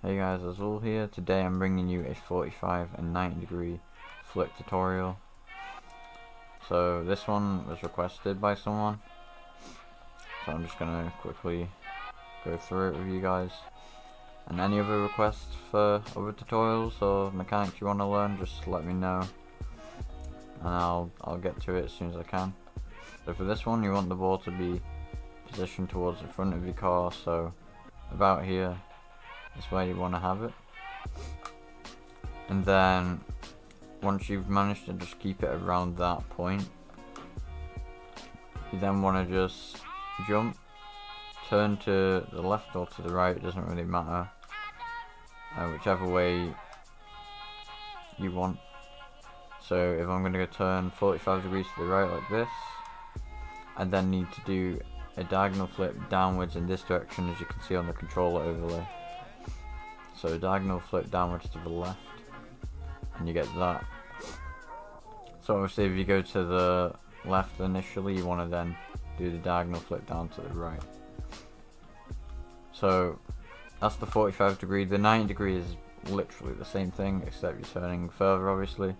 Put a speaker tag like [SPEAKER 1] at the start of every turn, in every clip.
[SPEAKER 1] Hey guys, Azul here. Today I'm bringing you a 45 and 90 degree flip tutorial. So this one was requested by someone, so I'm just gonna quickly go through it with you guys. And any other requests for other tutorials or mechanics you want to learn, just let me know and I'll get to it as soon as I can. So for this one, you want the ball to be positioned towards the front of your car, so about here is where you want to have it. And then once you've managed to just keep it around that point, you then want to just jump, turn to the left or to the right, it doesn't really matter, whichever way you want. So if I'm going to turn 45 degrees to the right like this, I then need to do a diagonal flip downwards in this direction, as you can see on the controller overlay. So diagonal flip downwards to the left, and you get that. So obviously if you go to the left initially, you want to then do the diagonal flip down to the right. So that's the 45 degree. The 90 degree is literally the same thing, except you're turning further, obviously.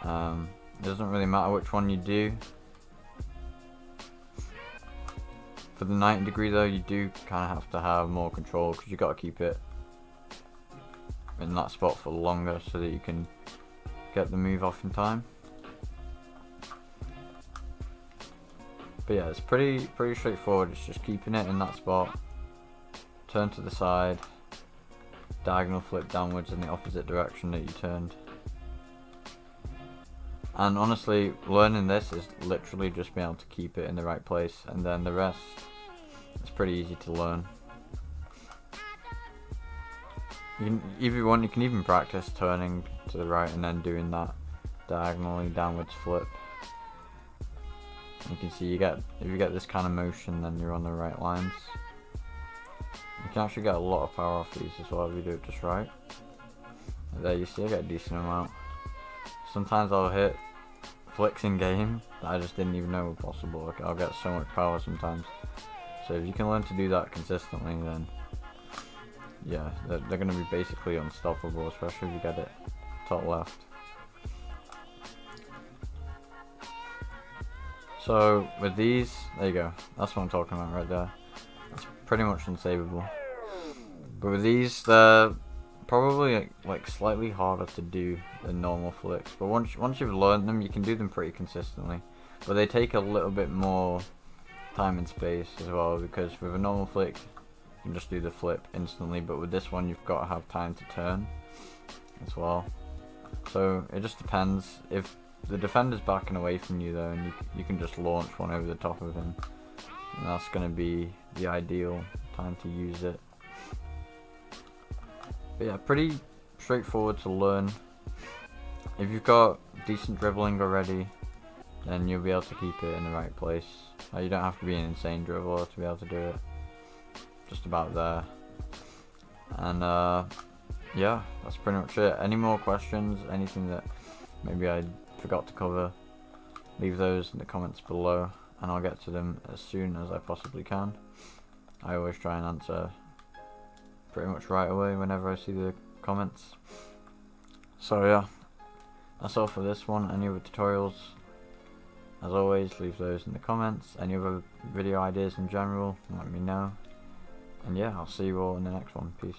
[SPEAKER 1] It doesn't really matter which one you do. For the 90 degree though, you do kind of have to have more control, because you got to keep it in that spot for longer so that you can get the move off in time. But yeah, it's pretty straightforward. It's just keeping it in that spot, turn to the side, diagonal flip downwards in the opposite direction that you turned. And honestly, learning this is literally just being able to keep it in the right place, and then the rest is pretty easy to learn. If you want, you can even practice turning to the right and then doing that diagonally downwards flip. You can see if you get this kind of motion, then you're on the right lines. You can actually get a lot of power off these as well if you do it just right. There you see I get a decent amount. Sometimes I'll hit flicks in game that I just didn't even know were possible. I'll get so much power sometimes. So if you can learn to do that consistently, then yeah, they're going to be basically unstoppable, especially if you get it top left. So with these, there you go, that's what I'm talking about right there. That's pretty much unsavable. But with these, they're probably like slightly harder to do than normal flicks, but once you've learned them, you can do them pretty consistently. But they take a little bit more time and space as well, because with a normal flick you can just do the flip instantly, but with this one you've got to have time to turn as well. So it just depends. If the defender's backing away from you though, and you can just launch one over the top of him, and that's going to be the ideal time to use it. But yeah, pretty straightforward to learn. If you've got decent dribbling already, then you'll be able to keep it in the right place. You don't have to be an insane dribbler to be able to do it. Just about there. And yeah, that's pretty much it. Any more questions, anything that maybe I forgot to cover, leave those in the comments below and I'll get to them as soon as I possibly can. I always try and answer pretty much right away whenever I see the comments. So yeah, that's all for this one. Any other tutorials, as always, leave those in the comments. Any other video ideas in general, let me know. And yeah, I'll see you all in the next one. Peace.